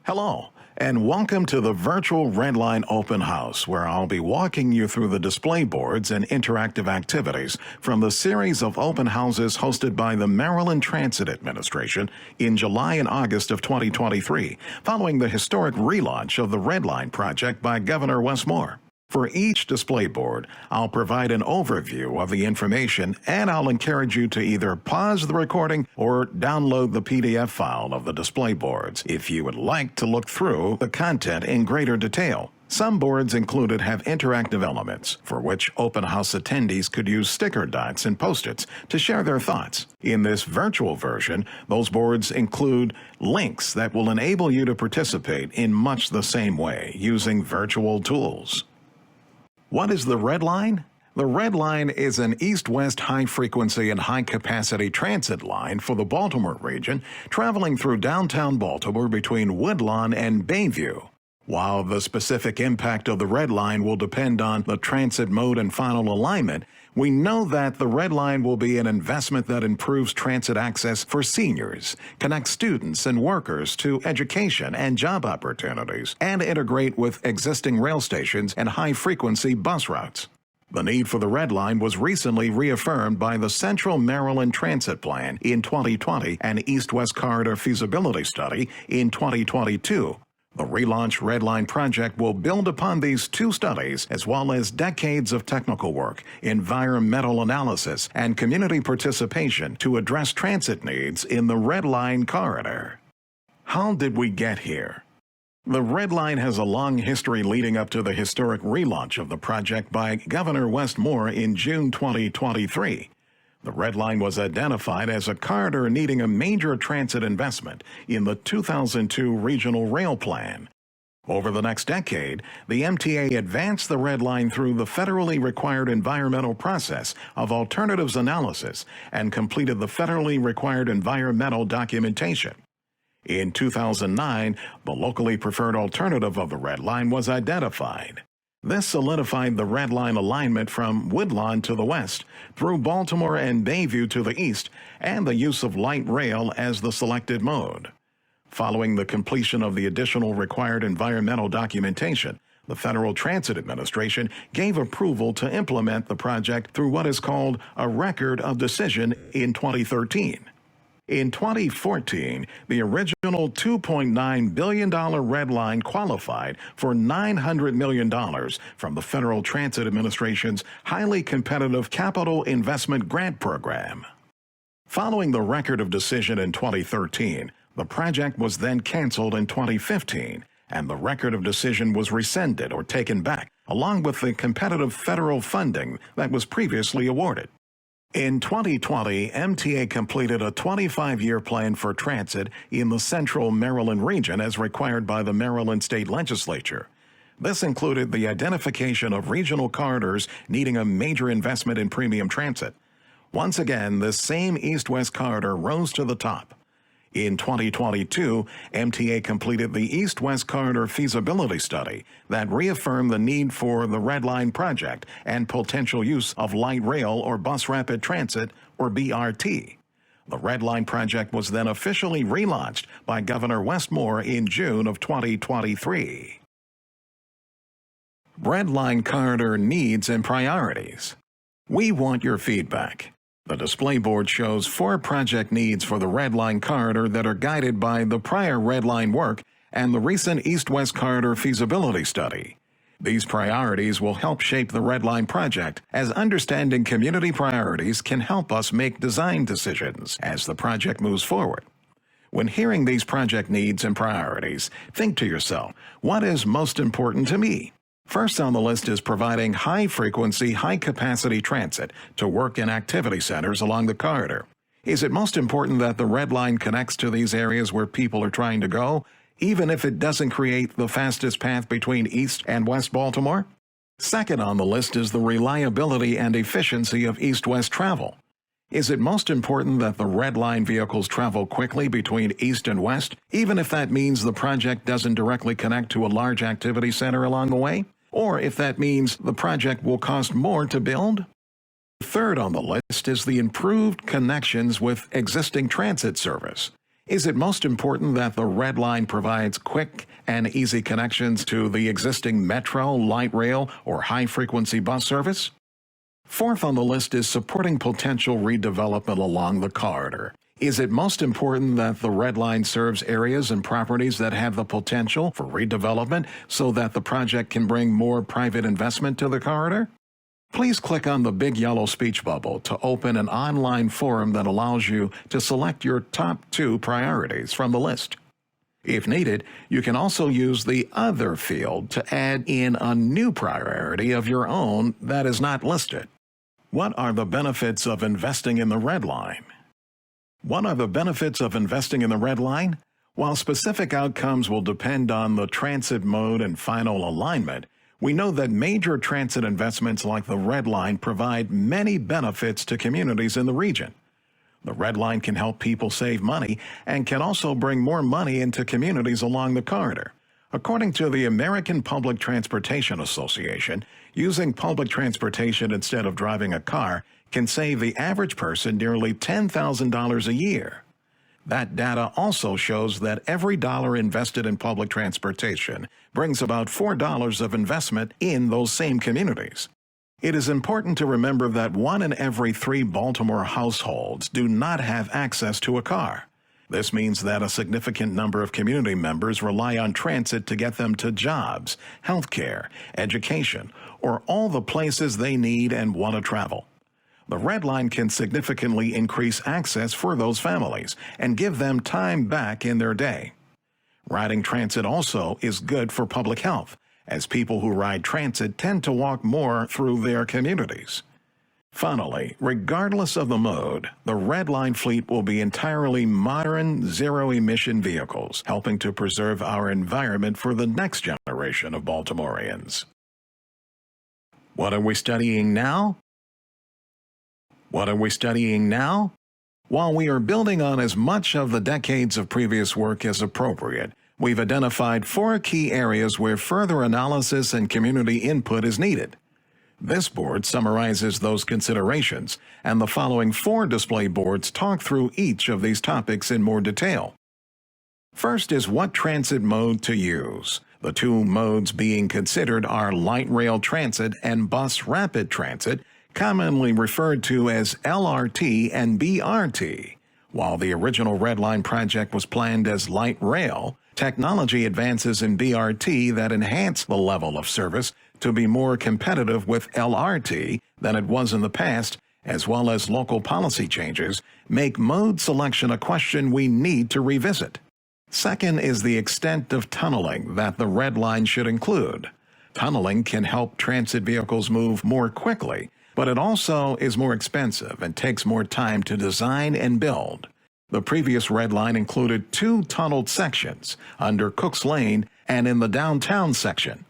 Hello, and welcome to the virtual Redline Open House, where I'll be walking you through the display boards and interactive activities from the series of open houses hosted by the Maryland Transit Administration in July and August of 2023, following the historic relaunch of the Redline project by Governor Wes Moore. For each display board, I'll provide an overview of the information, and I'll encourage you to either pause the recording or download the PDF file of the display boards if you would like to look through the content in greater detail. Some boards included have interactive elements, for which open house attendees could use sticker dots and Post-its to share their thoughts. In this virtual version, those boards include links that will enable you to participate in much the same way using virtual tools. What is the Red Line? The Red Line is an east-west high-frequency and high-capacity transit line for the Baltimore region, traveling through downtown Baltimore between Woodlawn and Bayview. While the specific impact of the Red Line will depend on the transit mode and final alignment, we know that the Red Line will be an investment that improves transit access for seniors, connects students and workers to education and job opportunities, and integrate with existing rail stations and high-frequency bus routes. The need for the Red Line was recently reaffirmed by the Central Maryland Transit Plan in 2020 and East-West Corridor Feasibility Study in 2022. The relaunch Red Line project will build upon these two studies, as well as decades of technical work, environmental analysis, and community participation to address transit needs in the Red Line corridor. How did we get here? The Red Line has a long history leading up to the historic relaunch of the project by Governor Wes Moore in June 2023. The Red Line was identified as a corridor needing a major transit investment in the 2002 Regional Rail Plan. Over the next decade, the MTA advanced the Red Line through the federally required environmental process of alternatives analysis and completed the federally required environmental documentation. In 2009, the locally preferred alternative of the Red Line was identified. This solidified the Red Line alignment from Woodlawn to the west, through Baltimore and Bayview to the east, and the use of light rail as the selected mode. Following the completion of the additional required environmental documentation, the Federal Transit Administration gave approval to implement the project through what is called a Record of Decision in 2013. In 2014, the original $2.9 billion Red Line qualified for $900 million from the Federal Transit Administration's highly competitive Capital Investment Grant Program. Following the Record of Decision in 2013, the project was then canceled in 2015, and the Record of Decision was rescinded or taken back, along with the competitive federal funding that was previously awarded. In 2020, MTA completed a 25-year plan for transit in the Central Maryland region as required by the Maryland State Legislature. This included the identification of regional corridors needing a major investment in premium transit. Once again, this same east-west corridor rose to the top. In 2022, MTA completed the East-West Corridor Feasibility Study that reaffirmed the need for the Red Line project and potential use of light rail or bus rapid transit, or BRT. The Red Line project was then officially relaunched by Governor Wes Moore in June of 2023. Red Line corridor needs and priorities. We want your feedback. The display board shows 4 project needs for the Red Line corridor that are guided by the prior Red Line work and the recent East-West Corridor Feasibility Study. These priorities will help shape the Red Line project, as understanding community priorities can help us make design decisions as the project moves forward. When hearing these project needs and priorities, think to yourself, what is most important to me? First on the list is providing high-frequency, high-capacity transit to work and activity centers along the corridor. Is it most important that the Red Line connects to these areas where people are trying to go, even if it doesn't create the fastest path between East and West Baltimore? Second on the list is the reliability and efficiency of east-west travel. Is it most important that the Red Line vehicles travel quickly between East and West, even if that means the project doesn't directly connect to a large activity center along the way? Or if that means the project will cost more to build? Third on the list is the improved connections with existing transit service. Is it most important that the Red Line provides quick and easy connections to the existing metro, light rail, or high-frequency bus service? Fourth on the list is supporting potential redevelopment along the corridor. Is it most important that the Red Line serves areas and properties that have the potential for redevelopment so that the project can bring more private investment to the corridor? Please click on the big yellow speech bubble to open an online forum that allows you to select your top 2 priorities from the list. If needed, you can also use the Other field to add in a new priority of your own that is not listed. What are the benefits of investing in the Red Line? What are the benefits of investing in the Red Line? While specific outcomes will depend on the transit mode and final alignment, we know that major transit investments like the Red Line provide many benefits to communities in the region. The Red Line can help people save money and can also bring more money into communities along the corridor. According to the American Public Transportation Association, using public transportation instead of driving a car can save the average person nearly $10,000 a year. That data also shows that every dollar invested in public transportation brings about $4 of investment in those same communities. It is important to remember that 1 in every 3 Baltimore households do not have access to a car. This means that a significant number of community members rely on transit to get them to jobs, healthcare, education, or all the places they need and want to travel. The Red Line can significantly increase access for those families and give them time back in their day. Riding transit also is good for public health, as people who ride transit tend to walk more through their communities. Finally, regardless of the mode, the Red Line fleet will be entirely modern, zero-emission vehicles, helping to preserve our environment for the next generation of Baltimoreans. What are we studying now? What are we studying now? While we are building on as much of the decades of previous work as appropriate, we've identified 4 key areas where further analysis and community input is needed. This board summarizes those considerations, and the following 4 display boards talk through each of these topics in more detail. First is what transit mode to use. The 2 modes being considered are light rail transit and bus rapid transit, commonly referred to as LRT and BRT. While the original Red Line project was planned as light rail, technology advances in BRT that enhance the level of service to be more competitive with LRT than it was in the past, as well as local policy changes, make mode selection a question we need to revisit. Second is the extent of tunneling that the Red Line should include. Tunneling can help transit vehicles move more quickly, but it also is more expensive and takes more time to design and build. The previous Red Line included 2 tunneled sections, under Cooks Lane and in the downtown section.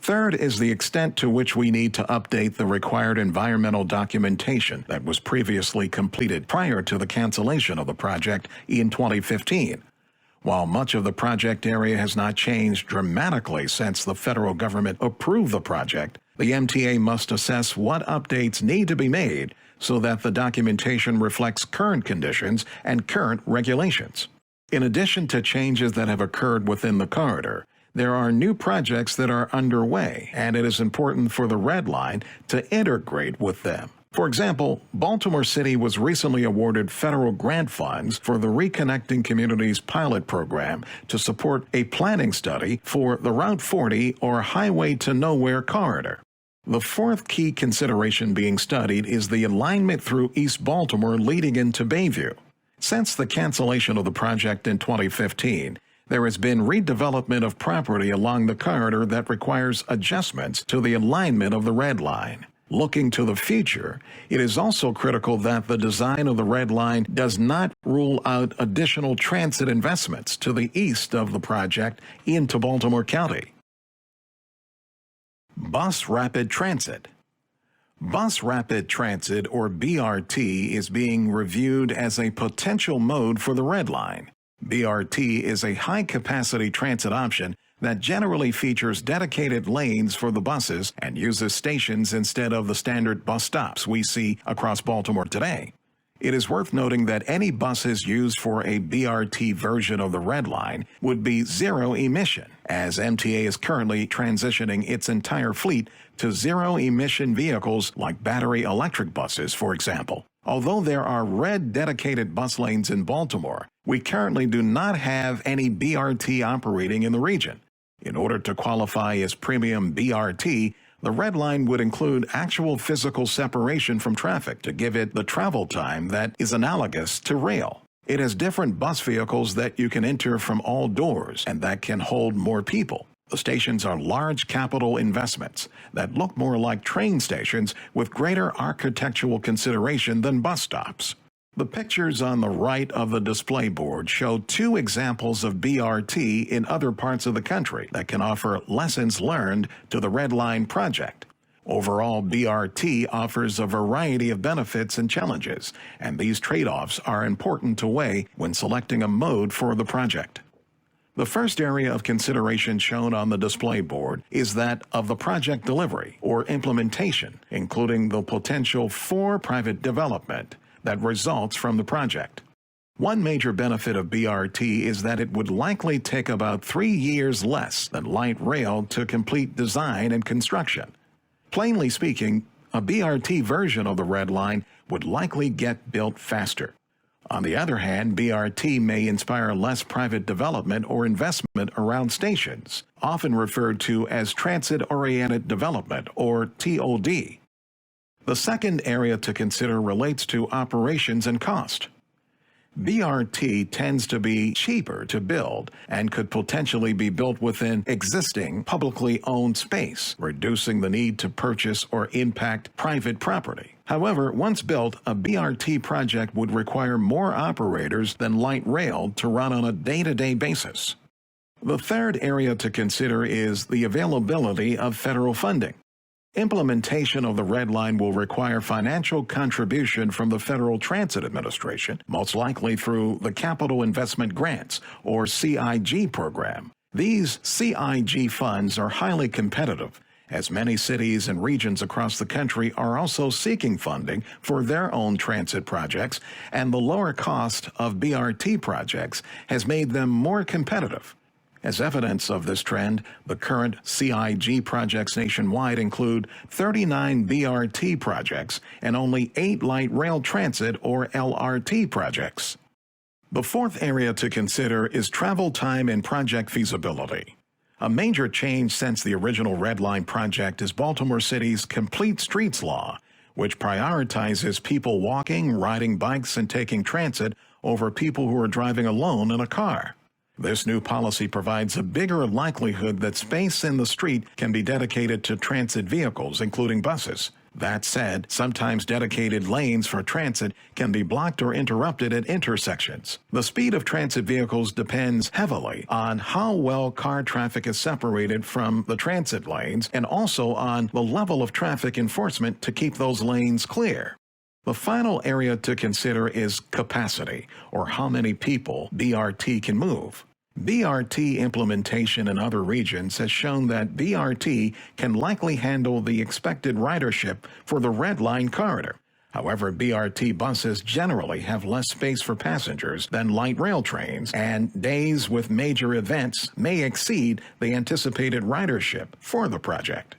Third is the extent to which we need to update the required environmental documentation that was previously completed prior to the cancellation of the project in 2015. While much of the project area has not changed dramatically since the federal government approved the project, the MTA must assess what updates need to be made so that the documentation reflects current conditions and current regulations. In addition to changes that have occurred within the corridor, there are new projects that are underway, and it is important for the Red Line to integrate with them. For example, Baltimore City was recently awarded federal grant funds for the Reconnecting Communities pilot program to support a planning study for the Route 40 or Highway to Nowhere corridor. The 4th key consideration being studied is the alignment through East Baltimore leading into Bayview. Since the cancellation of the project in 2015, there has been redevelopment of property along the corridor that requires adjustments to the alignment of the Red Line. Looking to the future, it is also critical that the design of the Red Line does not rule out additional transit investments to the east of the project into Baltimore County. Bus Rapid Transit. Bus Rapid Transit, or BRT, is being reviewed as a potential mode for the Red Line. BRT is a high-capacity transit option that generally features dedicated lanes for the buses and uses stations instead of the standard bus stops we see across Baltimore today. It is worth noting that any buses used for a BRT version of the Red Line would be zero emission, as MTA is currently transitioning its entire fleet to zero-emission vehicles like battery electric buses, for example. Although there are red dedicated bus lanes in Baltimore, we currently do not have any BRT operating in the region. In order to qualify as premium BRT, the Red Line would include actual physical separation from traffic to give it the travel time that is analogous to rail. It has different bus vehicles that you can enter from all doors and that can hold more people. The stations are large capital investments that look more like train stations with greater architectural consideration than bus stops. The pictures on the right of the display board show two examples of BRT in other parts of the country that can offer lessons learned to the Red Line project. Overall, BRT offers a variety of benefits and challenges, and these trade-offs are important to weigh when selecting a mode for the project. The first area of consideration shown on the display board is that of the project delivery or implementation, including the potential for private development that results from the project. One major benefit of BRT is that it would likely take about 3 years less than light rail to complete design and construction. Plainly speaking, a BRT version of the Red Line would likely get built faster. On the other hand, BRT may inspire less private development or investment around stations, often referred to as transit-oriented development or TOD. The second area to consider relates to operations and cost. BRT tends to be cheaper to build and could potentially be built within existing publicly owned space, reducing the need to purchase or impact private property. However, once built, a BRT project would require more operators than light rail to run on a day-to-day basis. The third area to consider is the availability of federal funding. Implementation of the Red Line will require financial contribution from the Federal Transit Administration, most likely through the Capital Investment Grants, or CIG program. These CIG funds are highly competitive, as many cities and regions across the country are also seeking funding for their own transit projects, and the lower cost of BRT projects has made them more competitive. As evidence of this trend, the current CIG projects nationwide include 39 BRT projects and only 8 light rail transit or LRT projects. The fourth area to consider is travel time and project feasibility. A major change since the original Red Line project is Baltimore City's Complete Streets Law, which prioritizes people walking, riding bikes, and taking transit over people who are driving alone in a car. This new policy provides a bigger likelihood that space in the street can be dedicated to transit vehicles, including buses. That said, sometimes dedicated lanes for transit can be blocked or interrupted at intersections. The speed of transit vehicles depends heavily on how well car traffic is separated from the transit lanes and also on the level of traffic enforcement to keep those lanes clear. The final area to consider is capacity, or how many people BRT can move. BRT implementation in other regions has shown that BRT can likely handle the expected ridership for the Red Line corridor. However, BRT buses generally have less space for passengers than light rail trains, and days with major events may exceed the anticipated ridership for the project.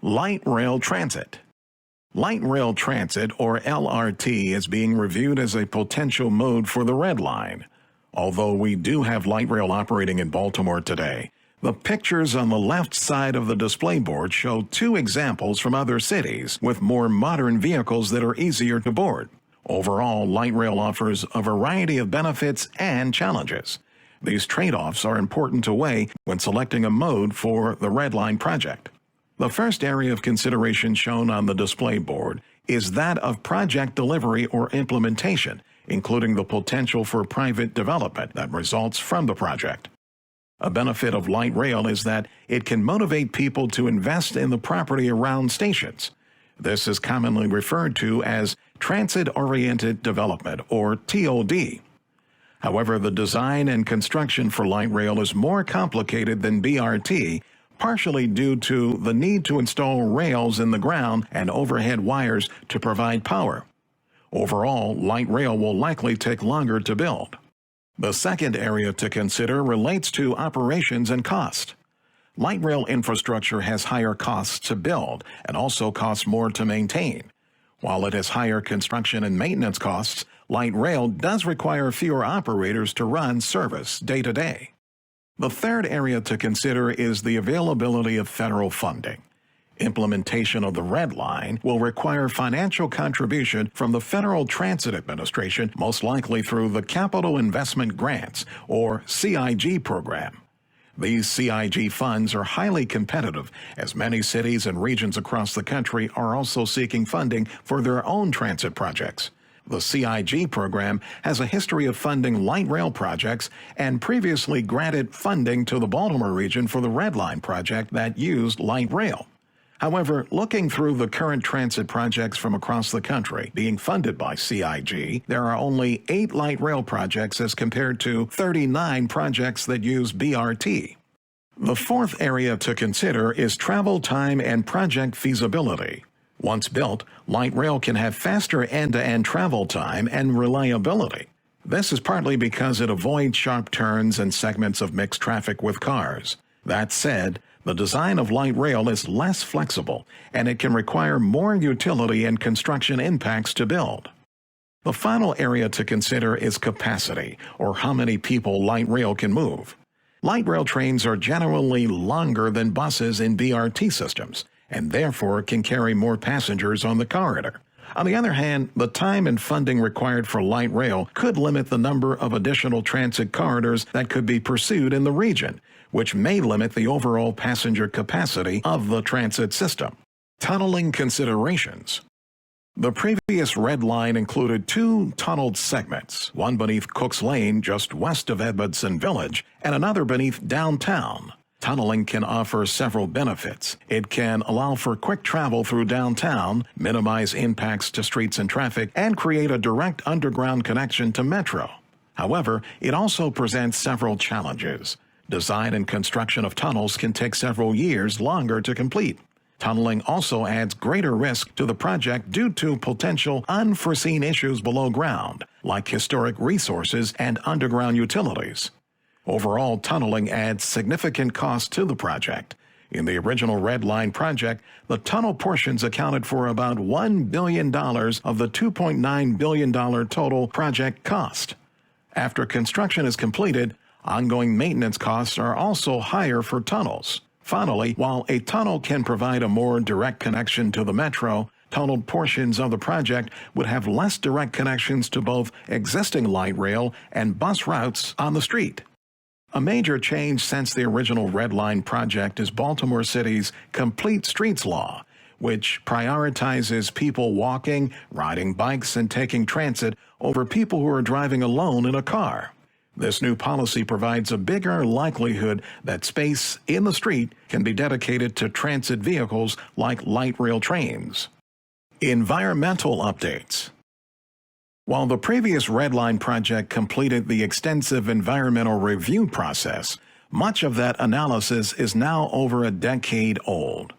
Light rail transit. Light rail transit, or LRT, is being reviewed as a potential mode for the Red Line. Although we do have light rail operating in Baltimore today, the pictures on the left side of the display board show 2 examples from other cities with more modern vehicles that are easier to board. Overall, light rail offers a variety of benefits and challenges. These trade-offs are important to weigh when selecting a mode for the Red Line project. The first area of consideration shown on the display board is that of project delivery or implementation, including the potential for private development that results from the project. A benefit of light rail is that it can motivate people to invest in the property around stations. This is commonly referred to as transit-oriented development, or TOD. However, the design and construction for light rail is more complicated than BRT, partially due to the need to install rails in the ground and overhead wires to provide power. Overall, light rail will likely take longer to build. The second area to consider relates to operations and cost. Light rail infrastructure has higher costs to build and also costs more to maintain. While it has higher construction and maintenance costs, light rail does require fewer operators to run service day to day. The third area to consider is the availability of federal funding. Implementation of the Red Line will require financial contribution from the Federal Transit Administration, most likely through the Capital Investment Grants, or CIG program. These CIG funds are highly competitive, as many cities and regions across the country are also seeking funding for their own transit projects. The CIG program has a history of funding light rail projects and previously granted funding to the Baltimore region for the Red Line project that used light rail. However, looking through the current transit projects from across the country being funded by CIG, there are only 8 light rail projects as compared to 39 projects that use BRT. The fourth area to consider is travel time and project feasibility. Once built, light rail can have faster end-to-end travel time and reliability. This is partly because it avoids sharp turns and segments of mixed traffic with cars. That said, the design of light rail is less flexible, and it can require more utility and construction impacts to build. The final area to consider is capacity, or how many people light rail can move. Light rail trains are generally longer than buses in BRT systems, and therefore can carry more passengers on the corridor. On the other hand, the time and funding required for light rail could limit the number of additional transit corridors that could be pursued in the region, which may limit the overall passenger capacity of the transit system. Tunneling considerations. The previous Red Line included 2 tunneled segments, one beneath Cooks Lane just west of Edmondson Village and another beneath downtown. Tunneling can offer several benefits. It can allow for quick travel through downtown, minimize impacts to streets and traffic, and create a direct underground connection to Metro. However, it also presents several challenges. Design and construction of tunnels can take several years longer to complete. Tunneling also adds greater risk to the project due to potential unforeseen issues below ground, like historic resources and underground utilities. Overall, tunneling adds significant cost to the project. In the original Red Line project, the tunnel portions accounted for about $1 billion of the $2.9 billion total project cost. After construction is completed, ongoing maintenance costs are also higher for tunnels. Finally, while a tunnel can provide a more direct connection to the metro, tunneled portions of the project would have less direct connections to both existing light rail and bus routes on the street. A major change since the original Red Line project is Baltimore City's Complete Streets Law, which prioritizes people walking, riding bikes, and taking transit over people who are driving alone in a car. This new policy provides a bigger likelihood that space in the street can be dedicated to transit vehicles like light rail trains. Environmental updates. While the previous Red Line project completed the extensive environmental review process, much of that analysis is now over a decade old.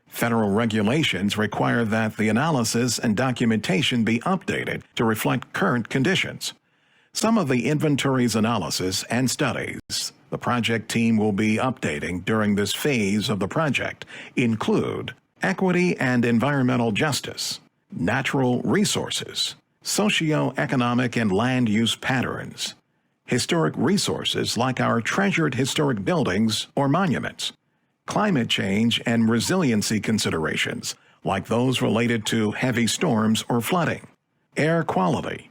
Federal regulations require that the analysis and documentation be updated to reflect current conditions. Some of the inventory's analysis and studies the project team will be updating during this phase of the project include equity and environmental justice, natural resources, socioeconomic and land use patterns, historic resources like our treasured historic buildings or monuments, climate change and resiliency considerations like those related to heavy storms or flooding, air quality,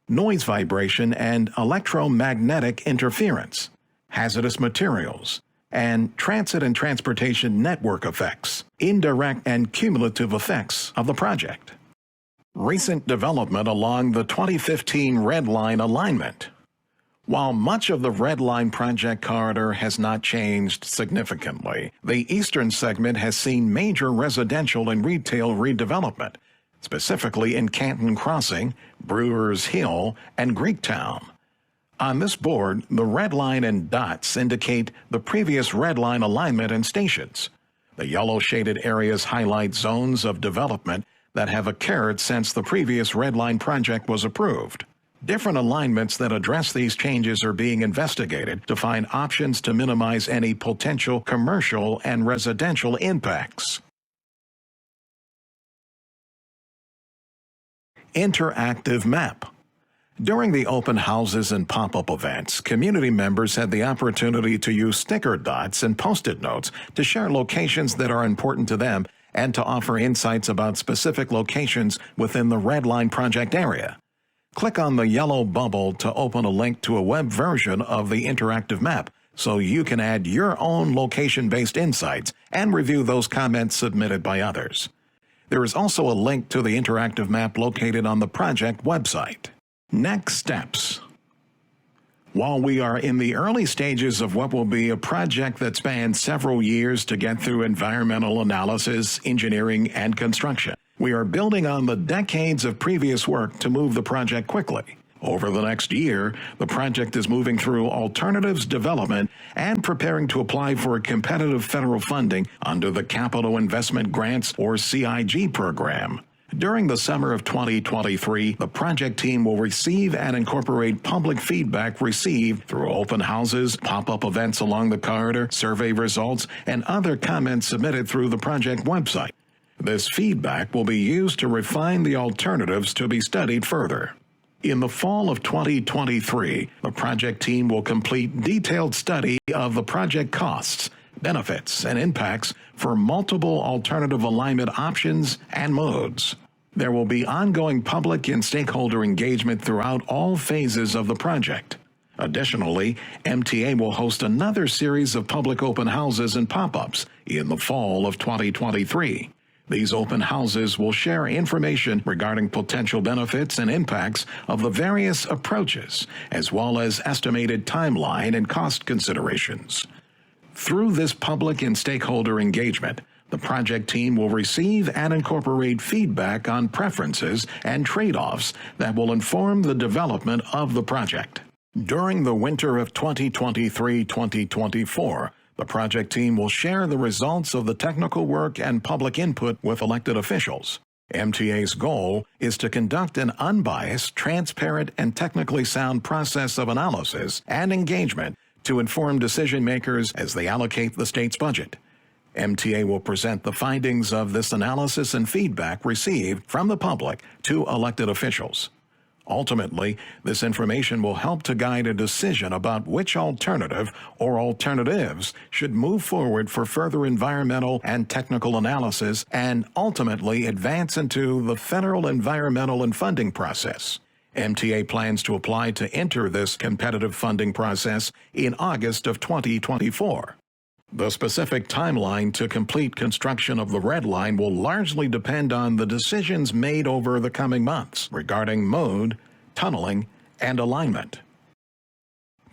noise vibration and electromagnetic interference, hazardous materials, and transit and transportation network effects, indirect and cumulative effects of the project. Recent development along the 2015 Red Line alignment. While much of the Red Line project corridor has not changed significantly, the eastern segment has seen major residential and retail redevelopment, specifically in Canton Crossing, Brewers Hill, and Greektown. On this board, the red line and dots indicate the previous red line alignment and stations. The yellow shaded areas highlight zones of development that have occurred since the previous red line project was approved. Different alignments that address these changes are being investigated to find options to minimize any potential commercial and residential impacts. Interactive map. During the open houses and pop-up events, community members had the opportunity to use sticker dots and Post-it notes to share locations that are important to them and to offer insights about specific locations within the Red Line project area. Click on the yellow bubble to open a link to a web version of the interactive map so you can add your own location-based insights and review those comments submitted by others. There is also a link to the interactive map located on the project website. Next steps. While we are in the early stages of what will be a project that spans several years to get through environmental analysis, engineering, and construction, we are building on the decades of previous work to move the project quickly. Over the next year, the project is moving through alternatives development and preparing to apply for competitive federal funding under the Capital Investment Grants or CIG program. During the summer of 2023, the project team will receive and incorporate public feedback received through open houses, pop-up events along the corridor, survey results, and other comments submitted through the project website. This feedback will be used to refine the alternatives to be studied further. In the fall of 2023, the project team will complete detailed study of the project costs, benefits, and impacts for multiple alternative alignment options and modes. There will be ongoing public and stakeholder engagement throughout all phases of the project. Additionally, MTA will host another series of public open houses and pop-ups in the fall of 2023. These open houses will share information regarding potential benefits and impacts of the various approaches, as well as estimated timeline and cost considerations. Through this public and stakeholder engagement, the project team will receive and incorporate feedback on preferences and trade-offs that will inform the development of the project. During the winter of 2023-2024, the project team will share the results of the technical work and public input with elected officials. MTA's goal is to conduct an unbiased, transparent, and technically sound process of analysis and engagement to inform decision makers as they allocate the state's budget. MTA will present the findings of this analysis and feedback received from the public to elected officials. Ultimately, this information will help to guide a decision about which alternative or alternatives should move forward for further environmental and technical analysis and ultimately advance into the federal environmental and funding process. MTA plans to apply to enter this competitive funding process in August of 2024. The specific timeline to complete construction of the Red Line will largely depend on the decisions made over the coming months regarding mode, tunneling, and alignment.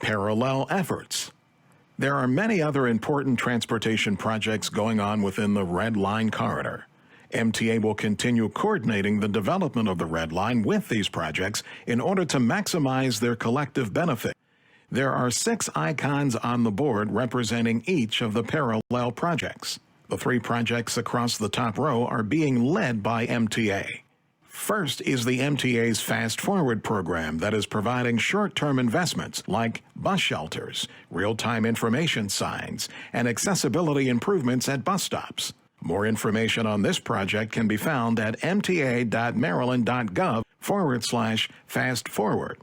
Parallel efforts. There are many other important transportation projects going on within the Red Line corridor. MTA will continue coordinating the development of the Red Line with these projects in order to maximize their collective benefit. There are 6 icons on the board representing each of the parallel projects. The 3 projects across the top row are being led by MTA. First is the MTA's Fast Forward program that is providing short-term investments like bus shelters, real-time information signs, and accessibility improvements at bus stops. More information on this project can be found at mta.maryland.gov/fastforward.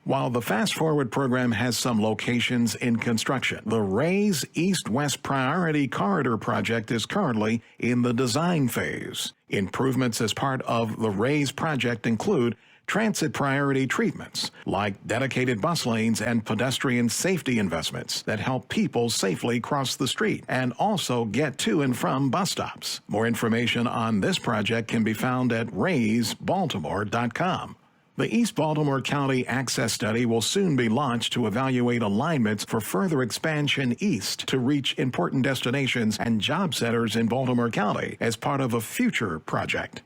While the Fast Forward program has some locations in construction, the Rays East-West Priority Corridor project is currently in the design phase. Improvements as part of the Rays project include transit priority treatments like dedicated bus lanes and pedestrian safety investments that help people safely cross the street and also get to and from bus stops. More information on this project can be found at raysbaltimore.com. The East Baltimore County Access Study will soon be launched to evaluate alignments for further expansion east to reach important destinations and job centers in Baltimore County as part of a future project.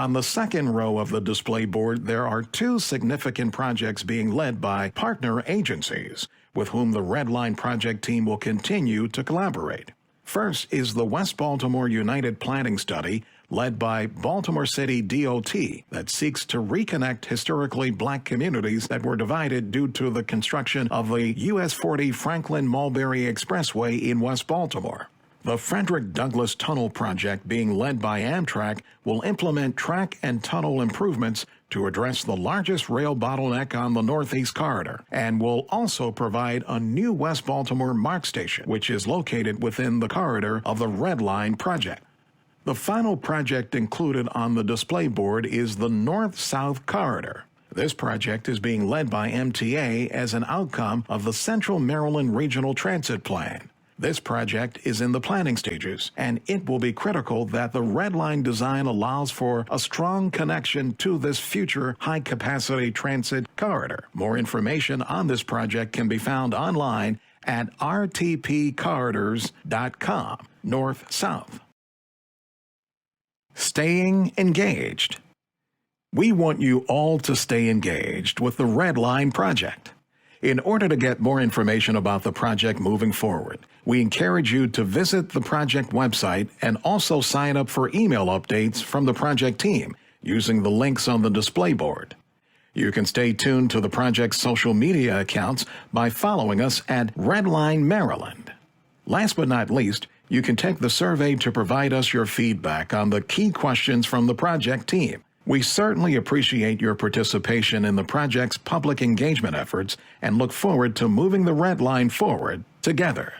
On the second row of the display board, there are two significant projects being led by partner agencies, with whom the Red Line Project team will continue to collaborate. First is the West Baltimore United Planning Study, led by Baltimore City DOT, that seeks to reconnect historically black communities that were divided due to the construction of the US 40 Franklin-Mulberry Expressway in West Baltimore. The Frederick Douglass Tunnel project, being led by Amtrak, will implement track and tunnel improvements to address the largest rail bottleneck on the Northeast Corridor, and will also provide a new West Baltimore MARC station, which is located within the corridor of the Red Line project. The final project included on the display board is the North-South Corridor. This project is being led by MTA as an outcome of the Central Maryland Regional Transit Plan. This project is in the planning stages, and it will be critical that the Red Line design allows for a strong connection to this future high-capacity transit corridor. More information on this project can be found online at rtpcorridors.com, north-south. Staying engaged. We want you all to stay engaged with the Red Line Project. In order to get more information about the project moving forward, we encourage you to visit the project website and also sign up for email updates from the project team using the links on the display board. You can stay tuned to the project's social media accounts by following us at Redline Maryland. Last but not least, you can take the survey to provide us your feedback on the key questions from the project team. We certainly appreciate your participation in the project's public engagement efforts and look forward to moving the Red Line forward together.